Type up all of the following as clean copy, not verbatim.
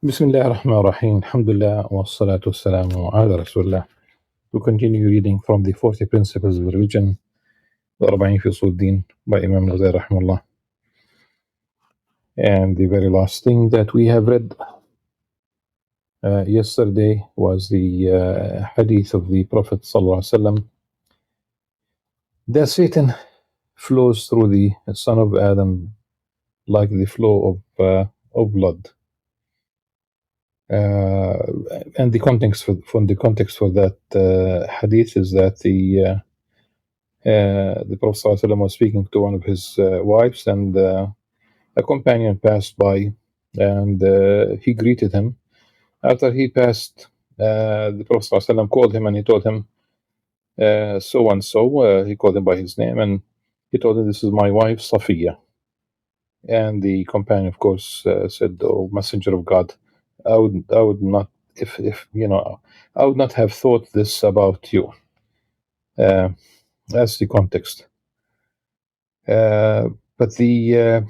Bismillah ar-Rahman ar-Rahim. Alhamdulillah wa salatu wassalamu ala Rasulullah. We continue reading from the 40 Principles of Religion, Al-Arba fi Usul Din by Imam Al-Ghazali rahimahullah. And the very last thing that we have read yesterday was the hadith of the Prophet sallallahu alaihi wasallam that Satan flows through the son of Adam like the flow of blood. And the context for that hadith is that the Prophet ﷺ was speaking to one of his wives, and a companion passed by, and he greeted him. After he passed, the Prophet ﷺ called him and he told him, so and so. He called him by his name, and he told him, "This is my wife, Safiya." And the companion, of course, said, "Oh, Messenger of God, I would not, if I would not have thought this about you." That's the context. But the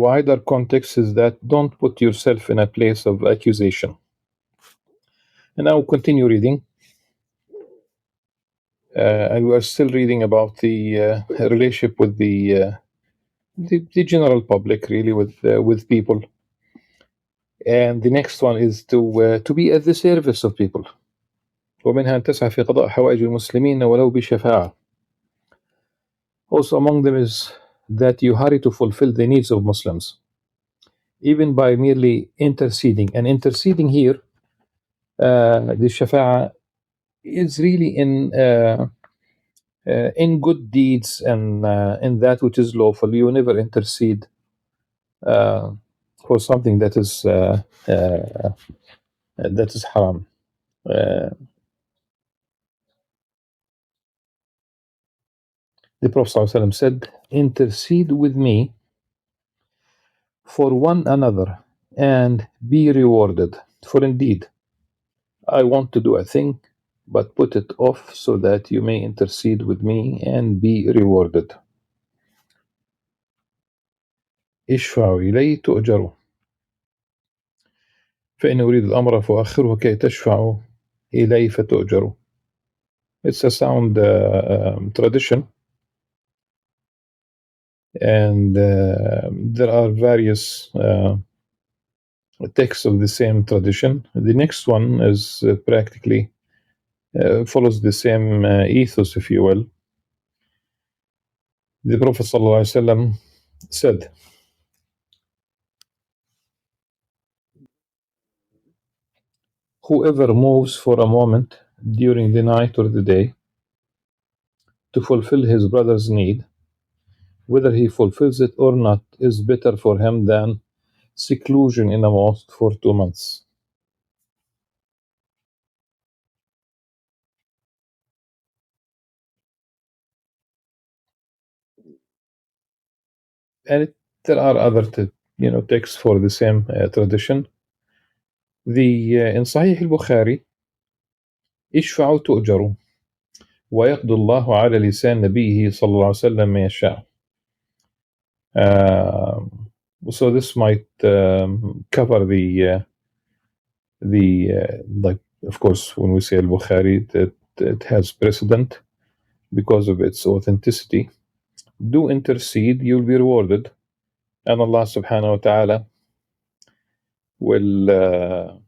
wider context is that don't put yourself in a place of accusation. And I will continue reading. And we are still reading about the relationship with the general public, really, with people. And the next one is to be at the service of people. ومنها أن تسعى في قضاء حوائج المسلمين ولو بشفاعة. Also among them is that you hurry to fulfill the needs of Muslims, even by merely interceding. And interceding here, the shafa'a, is really in good deeds and in that which is lawful. You never intercede for something that is haram. The Prophet ﷺ said, "Intercede with me for one another and be rewarded. For indeed, I want to do a thing, but put it off so that you may intercede with me and be rewarded." اشفعوا إلي تؤجروا فإن أريد الأمر فأخره كي تشفعوا إلي فتؤجروا. It's a sound tradition, and there are various texts of the same tradition. The next one is practically follows the same ethos, if you will. The Prophet ﷺ said, "Whoever moves for a moment during the night or the day to fulfill his brother's need, whether he fulfills it or not, is better for him than seclusion in a mosque for 2 months." And there are other texts for the same tradition. In Sahih al-Bukhari, اشفعوا تؤجروا ويقضي الله على لسان نبيه صلى الله عليه وسلم ما يشاء. So this might cover the like, of course, when we say al-Bukhari, that it has precedent because of its authenticity. Do intercede, you'll be rewarded, and Allah subhanahu wa ta'ala will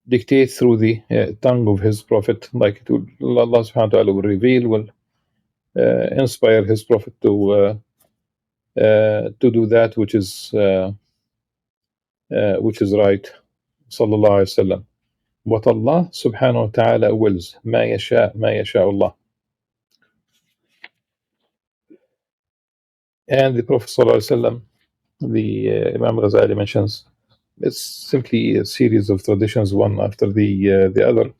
dictate through the tongue of his prophet, like it will, Allah subhanahu wa ta'ala will reveal, will inspire his prophet to do that which is right, sallallahu alaihi wasallam. What Allah subhanahu wa ta'ala wills, ما يشاء Allah. And the Prophet sallallahu alaihi wasallam, the Imam Al-Ghazali mentions, it's simply a series of traditions, one after the other.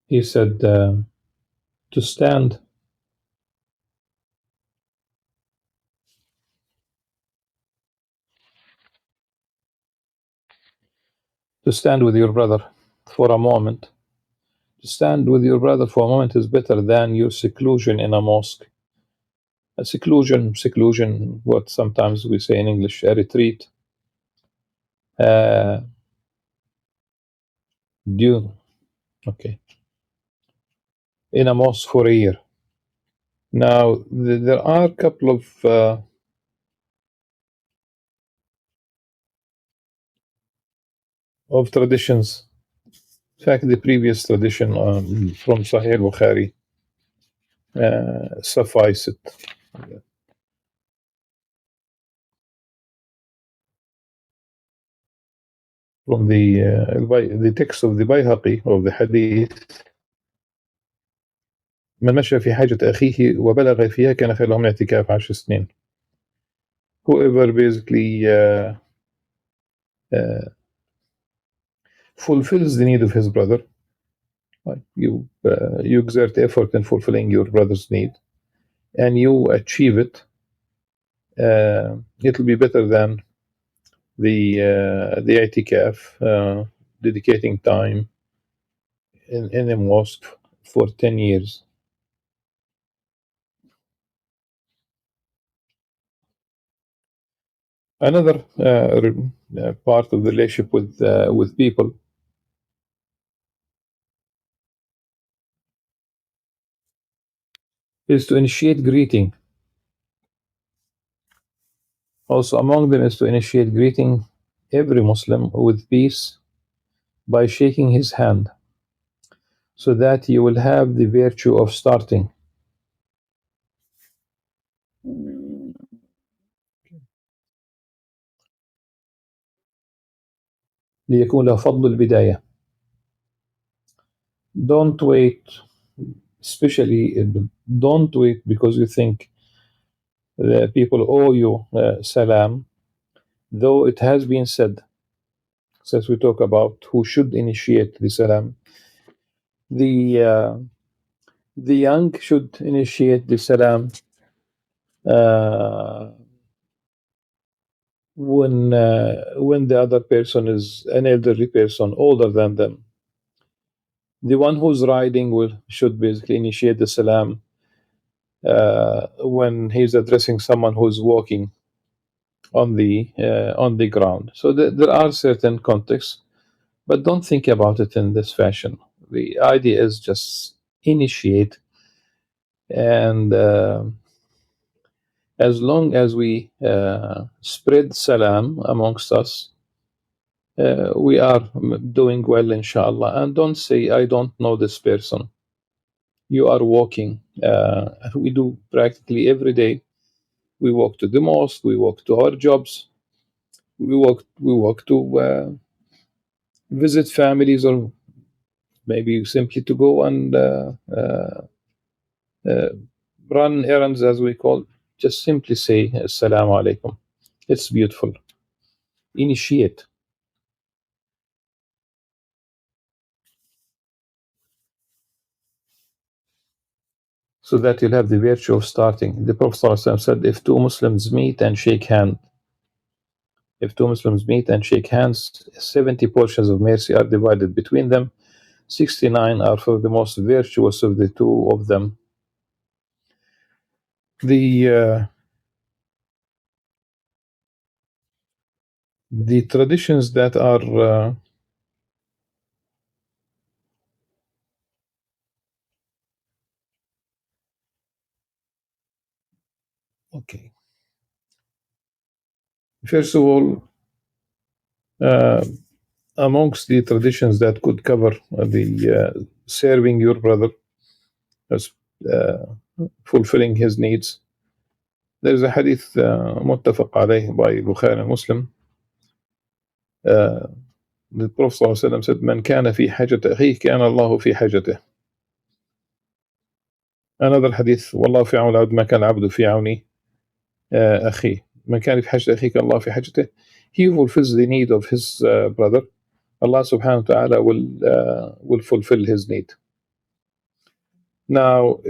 He said to stand to stand with your brother for a moment. To stand with your brother for a moment is better than your seclusion in a mosque. A seclusion, what sometimes we say in English, a retreat. Uh, due, okay, in a mosque for a year. Now, there are a couple of traditions. In fact, the previous tradition from Sahih Bukhari suffice it. From the text of the Bayhaqi of the Hadith, من مشى في حاجة أخيه وبلغ فيها كان خير له من اعتكاف 10 سنين. Whoever basically fulfills the need of his brother, you exert effort in fulfilling your brother's need, and you achieve it, it'll be better than the itikaf, dedicating time in a mosque for 10 years. Another part of the relationship with people is to initiate greeting. Also among them is to initiate greeting every Muslim with peace by shaking his hand, so that you will have the virtue of starting. ليكون له فضل البداية. Don't wait, especially don't wait because you think the people owe you salam, though it has been said, since we talk about who should initiate the salam, the young should initiate the salam when the other person is an elderly person older than them. The one who's riding should basically initiate the salam when he's addressing someone who's walking on the ground. So there are certain contexts, but don't think about it in this fashion. The idea is just initiate, and as long as we spread salam amongst us, we are doing well, inshallah. And don't say, I don't know this person. You are walking. We do practically every day. We walk to the mosque, we walk to our jobs, we walk to visit families, or maybe simply to go and run errands, as we call. Just simply say Assalamu alaikum. It's beautiful. Initiate. So that you'll have the virtue of starting. The Prophet ﷺ said, if two Muslims meet and shake hands, 70 portions of mercy are divided between them. 69 are for the most virtuous of the two of them. The traditions that are okay. First of all, amongst the traditions that could cover the serving your brother as fulfilling his needs, there is a hadith muttafaq alayh by Bukhari and Muslim. The Prophet ﷺ said, "Man kana fi hajat akhihi kana Allahu fi hajatih." Another hadith, "Wallahu fi auni al-abd ma kana al-abdu fi auni akhihi. Man kana fi hajat akhihi kana Allahu fi hajatih." He who fulfills the need of his brother, Allah subhanahu wa ta'ala will fulfill his need. Now,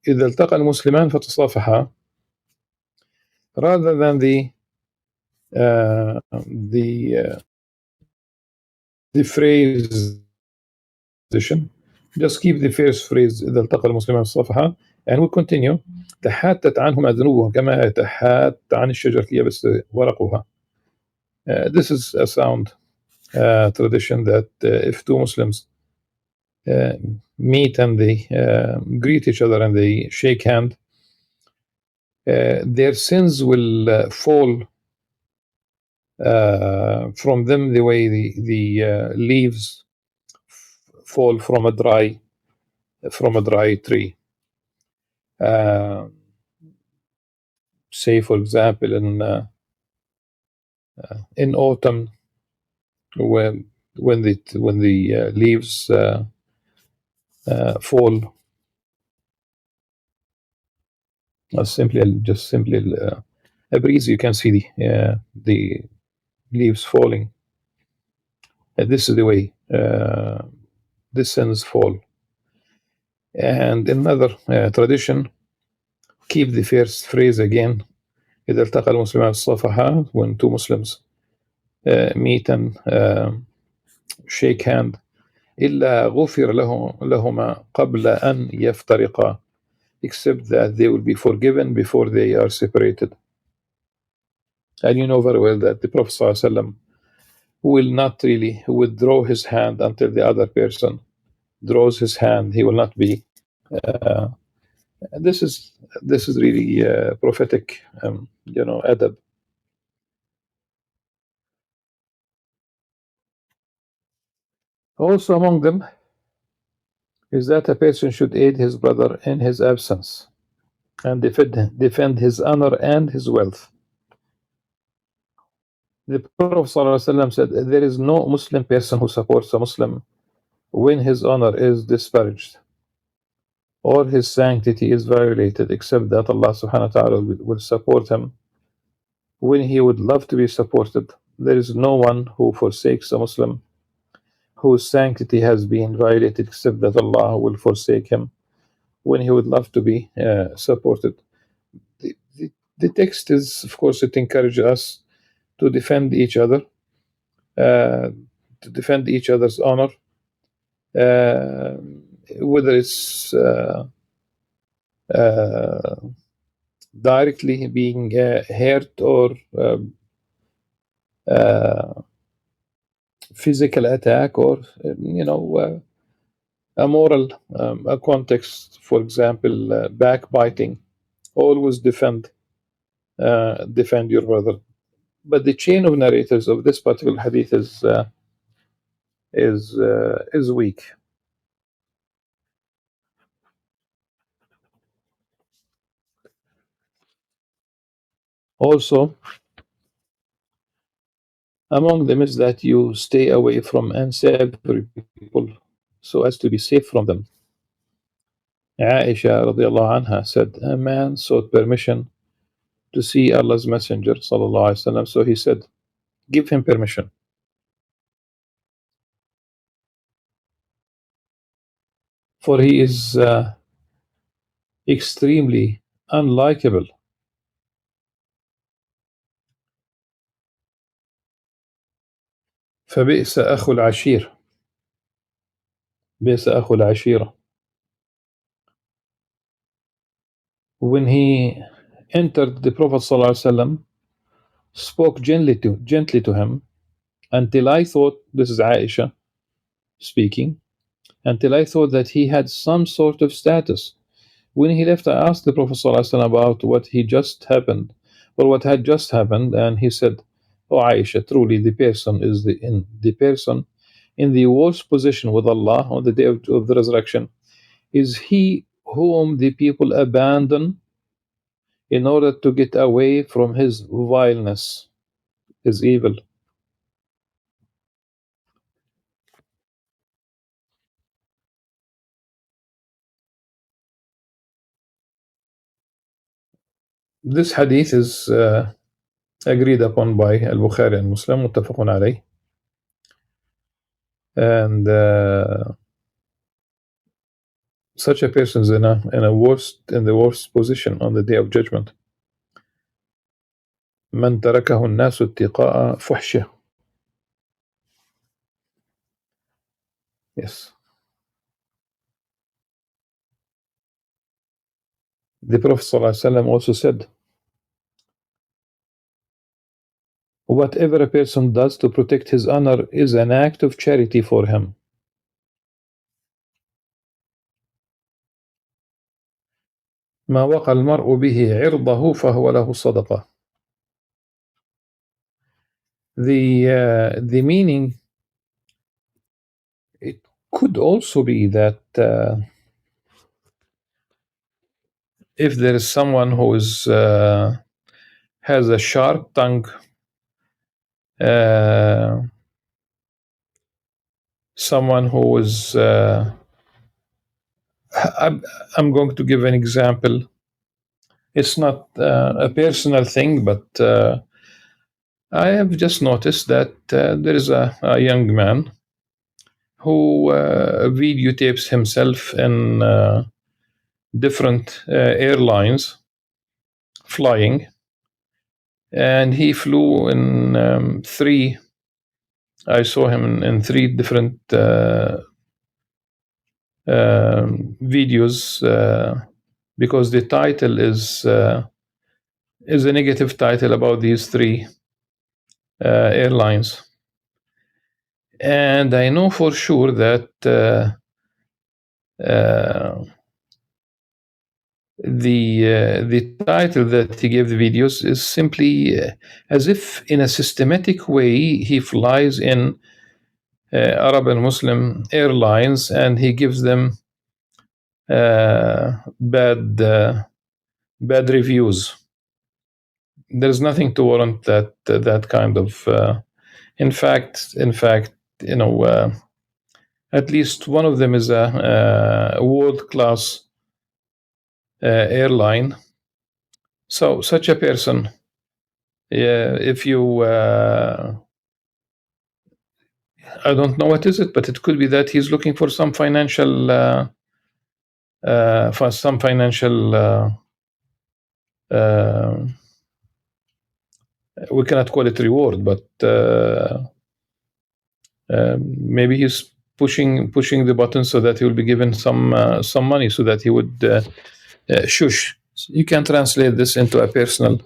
إذا التقى المسلمان فتصافحا, rather than the the phrase position. Just keep the first phrase إذا التقى المسلمان الصفحة and we continue. تحاتت عنهما ذنوبهم كما يتحات عن الشجرة اليابس ورقها. This is a sound tradition that if two Muslims meet and they greet each other and they shake hand, their sins will fall from them the way the leaves fall from a dry tree. Say, for example, in autumn, when the leaves fall, simply a breeze, you can see the leaves falling. This is the way the sins fall. And another tradition, keep the first phrase again. إذا التقى المسلمان الصفحة, when two Muslims meet and shake hand, إلا غفر لهما قبل أن يفترقا, except that they will be forgiven before they are separated. And you know very well that the Prophet ﷺ will not really withdraw his hand until the other person draws his hand. He will not be. This is really prophetic, adab. Also among them is that a person should aid his brother in his absence and defend his honor and his wealth. The Prophet ﷺ said, there is no Muslim person who supports a Muslim when his honor is disparaged or his sanctity is violated, except that Allah subhanahu wa ta'ala will support him when he would love to be supported. There is no one who forsakes a Muslim whose sanctity has been violated, except that Allah will forsake him when he would love to be supported. The text is, of course, it encourages us to defend each other, to defend each other's honor, whether it's directly being hurt or physical attack, or a moral a context, for example, backbiting. Always defend your brother. But the chain of narrators of this particular hadith is weak. Also, among them is that you stay away from unsavory people so as to be safe from them. Aisha radiallahu anha said, a man sought permission to see Allah's Messenger sallallahu alaihi wasallam, so he said, give him permission. For he is extremely unlikable. فبئس أخو العشير. بئس أخو العشيرة. When he entered, the Prophet ﷺ spoke gently to him, until I thought, this is Aisha speaking, until I thought that he had some sort of status. When he left, I asked the Prophet ﷺ about what had just happened, and he said, "Oh Aisha, truly the person is the person in the worst position with Allah on the day of the resurrection is he whom the people abandon in order to get away from his vileness, his evil." This hadith is agreed upon by Al-Bukhari and Muslim, متفق عليه. And such a person is in the worst position on the day of judgment. من تركه الناس اتقاء فحشه. Yes. The Prophet ﷺ also said, whatever a person does to protect his honor is an act of charity for him. ما وقى المرء به عرضه فهو له صدقة. The meaning, it could also be that if there is someone who is has a sharp tongue, someone who is I'm going to give an example. It's not a personal thing, but I have just noticed that there is a young man who videotapes himself in different airlines flying, and he flew in three. I saw him in three different videos because the title is a negative title about these three airlines, and I know for sure that the title that he gave the videos is simply as if in a systematic way he flies in Arab and Muslim airlines and he gives them bad reviews. There's nothing to warrant that kind of. In fact, you know, at least one of them is a world-class airline. So such a person, if you, I don't know what is it, but it could be that he's looking for some financial, we cannot call it reward, but maybe he's pushing the button so that he will be given some money so that he would shush. You can translate this into a personal.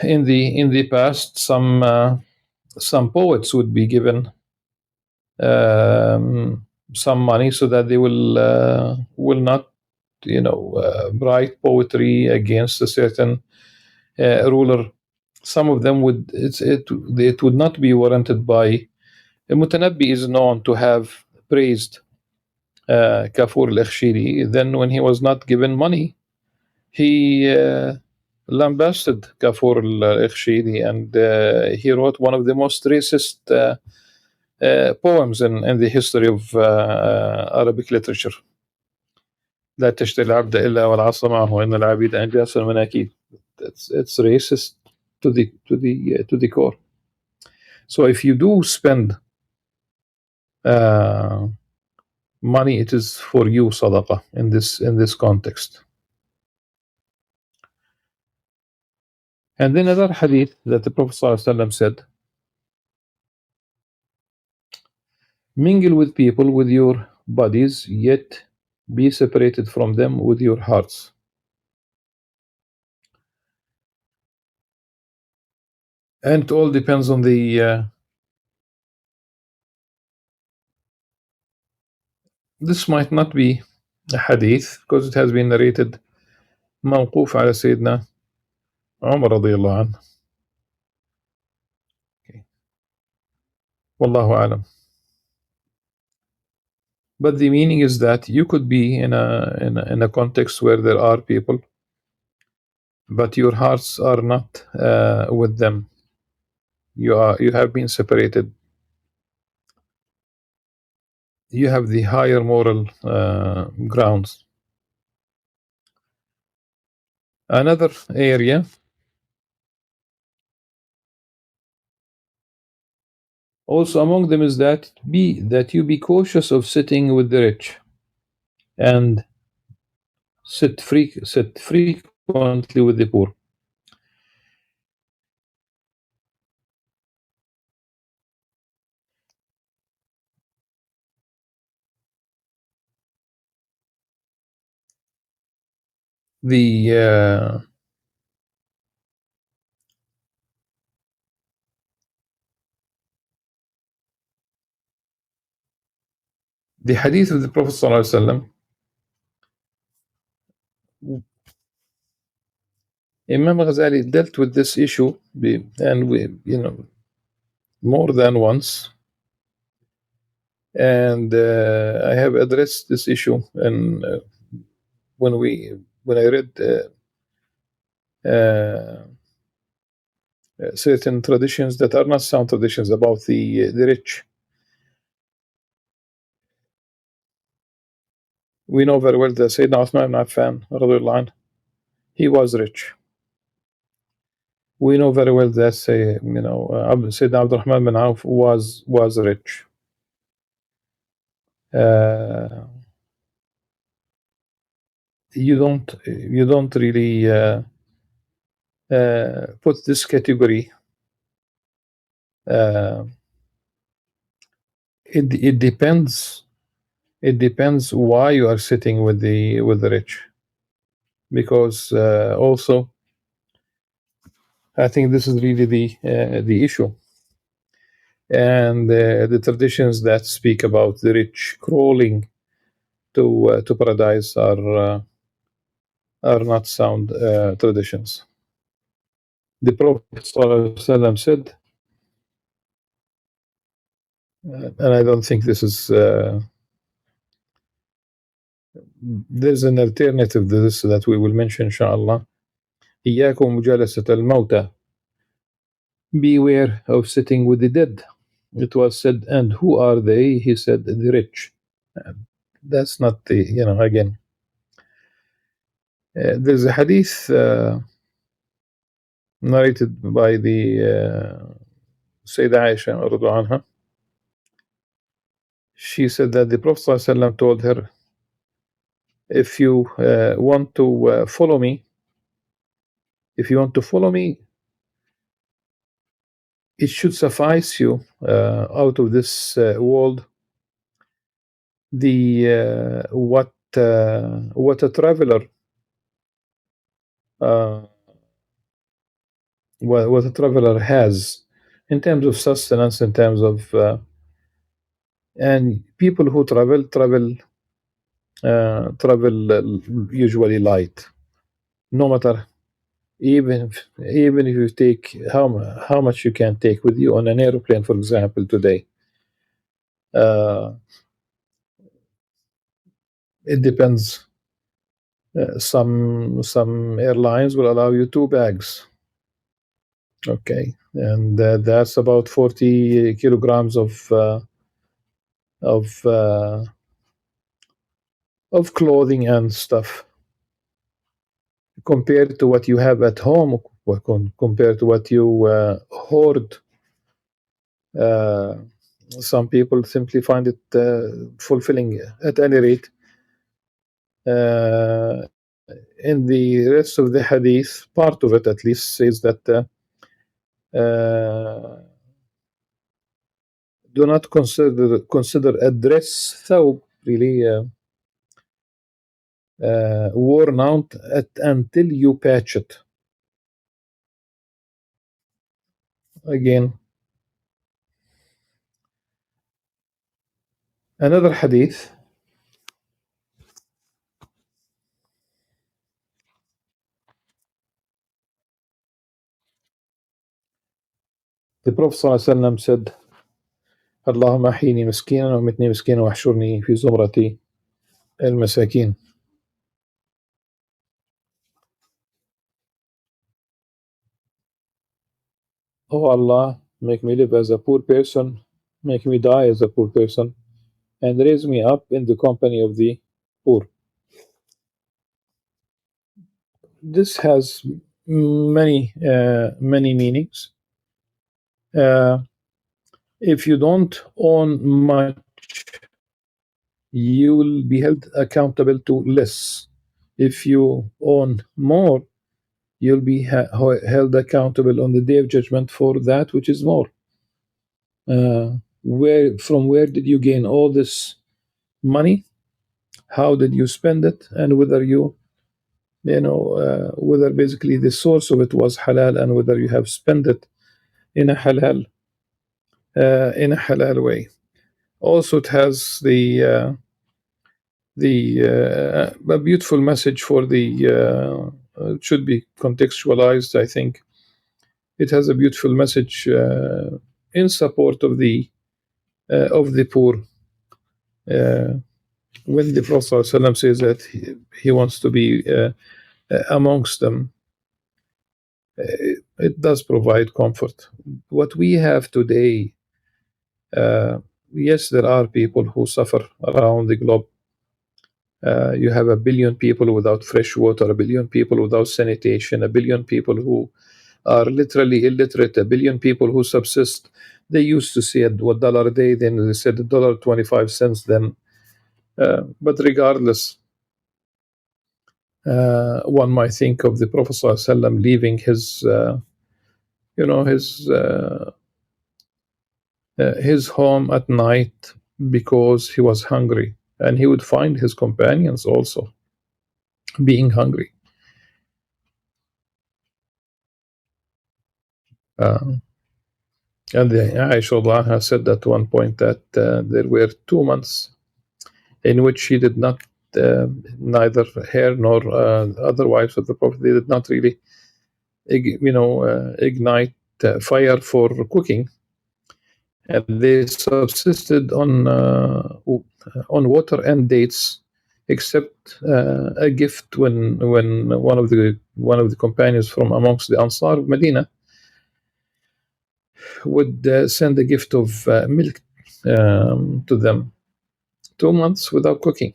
In the past, some poets would be given some money so that they will not, write poetry against a certain ruler. Some of them it would not be warranted by. Mutanabbi is known to have praised Kafur al-Akhshiri. Then when he was not given money, he lambasted Kafur al-Akhshiri, and he wrote one of the most racist poems in the history of Arabic literature. لا تشتري العبد إلا والعصا معه وإن العبيد أنجاس المناكيد. It's racist to the core. So if you do spend money, it is for you sadaqah in this context. And then another hadith that the Prophet ﷺ said, mingle with people with your bodies, yet be separated from them with your hearts. And it all depends on the this might not be a hadith because it has been narrated موقوف على سيدنا عمر رضي الله عنه. Okay. والله أعلم. But the meaning is that you could be in a context where there are people, but your hearts are not with them. You have been separated. You have the higher moral grounds. Another area also among them is that you be cautious of sitting with the rich and sit frequently with the poor. The the hadith of the Prophet ﷺ, Imam Al-Ghazali dealt with this issue, and more than once, and I have addressed this issue, and when I read certain traditions that are not sound traditions about the rich. We know very well that Sayyidina Uthman ibn Affan, radiallahu anh, he was rich. We know very well that Sayyidina Abdurrahman bin Auf was rich. You don't really put this category. It depends. It depends why you are sitting with the rich, because also I think this is really the issue. And the traditions that speak about the rich crawling to paradise are not sound traditions. The Prophet ﷺ said, and I don't think this is. There's an alternative to this that we will mention, inshallah. إياكم مجالسة الموتى. Beware of sitting with the dead. It was said, and who are they? He said, the rich. That's not the, again. There's a hadith narrated by the Sayyidah Aisha radiallahu anha. She said that the Prophet ﷺ told her, if you want to follow me, it should suffice you out of this world what a traveler what a traveler has in terms of sustenance, in terms of and people who travel usually light, no matter even if you take how much you can take with you on an airplane, for example, today. It depends. Some airlines will allow you 2 bags. Okay, and that's about 40 kilograms of clothing and stuff, compared to what you have at home, compared to what you hoard. Some people simply find it fulfilling. At any rate, in the rest of the hadith, part of it at least says that do not consider a dress thawb really worn out until you patch it. Again, another hadith. The Prophet ﷺ said, اللهم أحيني مسكينا ومتني مسكينا واحشرني في زمرة المساكين. Oh Allah, make me live as a poor person, make me die as a poor person, and raise me up in the company of the poor. This has many meanings. If you don't own much, you will be held accountable to less. If you own more, you'll be held accountable on the day of judgment for that which is more. From where did you gain all this money? How did you spend it? And whether you whether basically the source of it was halal and whether you have spent it in a halal way. Also, it has a beautiful message for it should be contextualized. I think it has a beautiful message in support of the poor. When the Prophet ﷺ says that he wants to be amongst them, it does provide comfort. What we have today, yes, there are people who suffer around the globe. You have 1 billion people without fresh water, 1 billion people without sanitation, 1 billion people who are literally illiterate, 1 billion people who subsist. They used to say $1 a day, then they said $1.25 then. But regardless, one might think of the Prophet ﷺ leaving his home at night because he was hungry, and he would find his companions also being hungry. And Aisha said at one point that there were 2 months in which she did not, neither her nor other wives of the Prophet, they did not really, ignite fire for cooking, and they subsisted on water and dates, except a gift when one of the companions from amongst the Ansar of Medina would send a gift of milk to them. 2 months without cooking.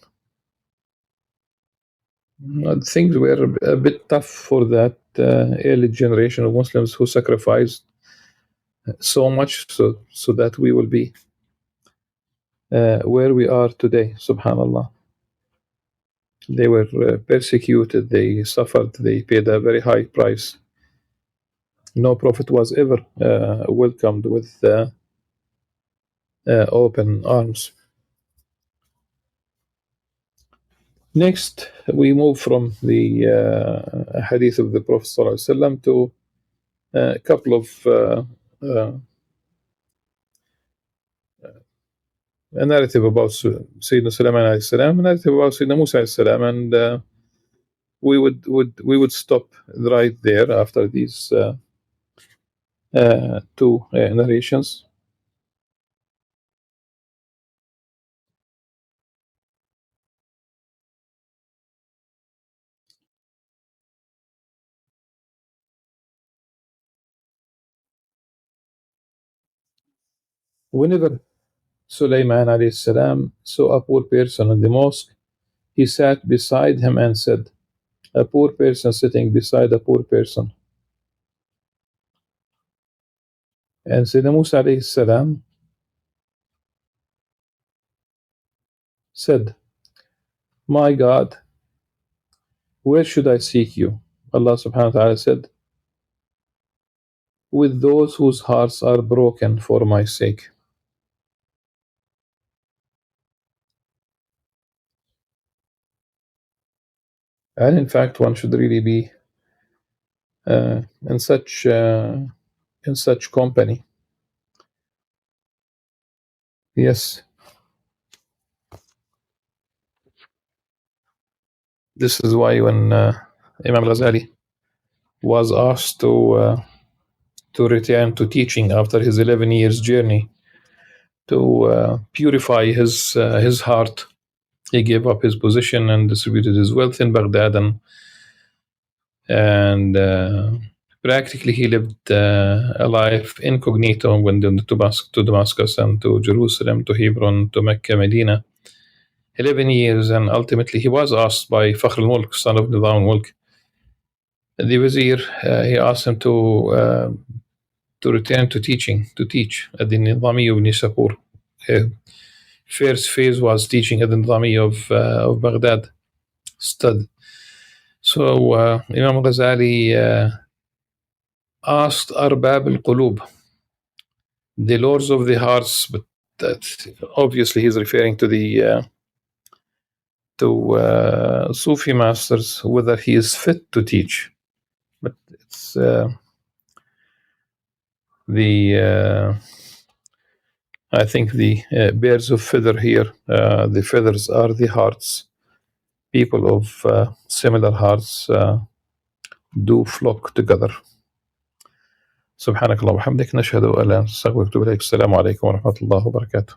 Things were a bit tough for that early generation of Muslims who sacrificed so much so that we will be where we are today. Subhanallah. They were persecuted, they suffered, they paid a very high price. No prophet was ever welcomed with open arms. Next, we move from the hadith of the Prophet ﷺ to a couple of a narrative about Sayyidina Sulaiman alayhi salam, a narrative about Sayyidina Musa alayhi salam, and we would stop right there after these two narrations. Whenever Sulaiman alayhi salam saw a poor person in the mosque, he sat beside him and said, "A poor person sitting beside a poor person." And Sayyidina Musa alayhi salam said, "My God, where should I seek you?" Allah subhanahu wa ta'ala said, "With those whose hearts are broken for my sake." And in fact, one should really be in such company. Yes. This is why when Imam Al-Ghazali was asked to return to teaching after his 11 years journey to purify his heart, he gave up his position and distributed his wealth in Baghdad, and practically he lived a life incognito, went to Damascus and to Jerusalem, to Hebron, to Mecca, Medina, 11 years, and ultimately he was asked by Fakhr al-Mulk, son of Nizam al-Mulk, the Wazir, he asked him to return to teaching, to teach at the Nizami of Nishapur. First phase was teaching at the Nizami of Baghdad. Stud. So Imam Al-Ghazali asked Arbab al-Qulub, the lords of the hearts, but that obviously he's referring to the to Sufi masters whether he is fit to teach. But it's I think the birds of feather here, the feathers are the hearts. People of similar hearts do flock together. سبحانك اللهم وبحمدك نشهد أن لا إله إلا أنت نستغفرك ونتوب إليك. السلام عليكم ورحمة الله وبركاته.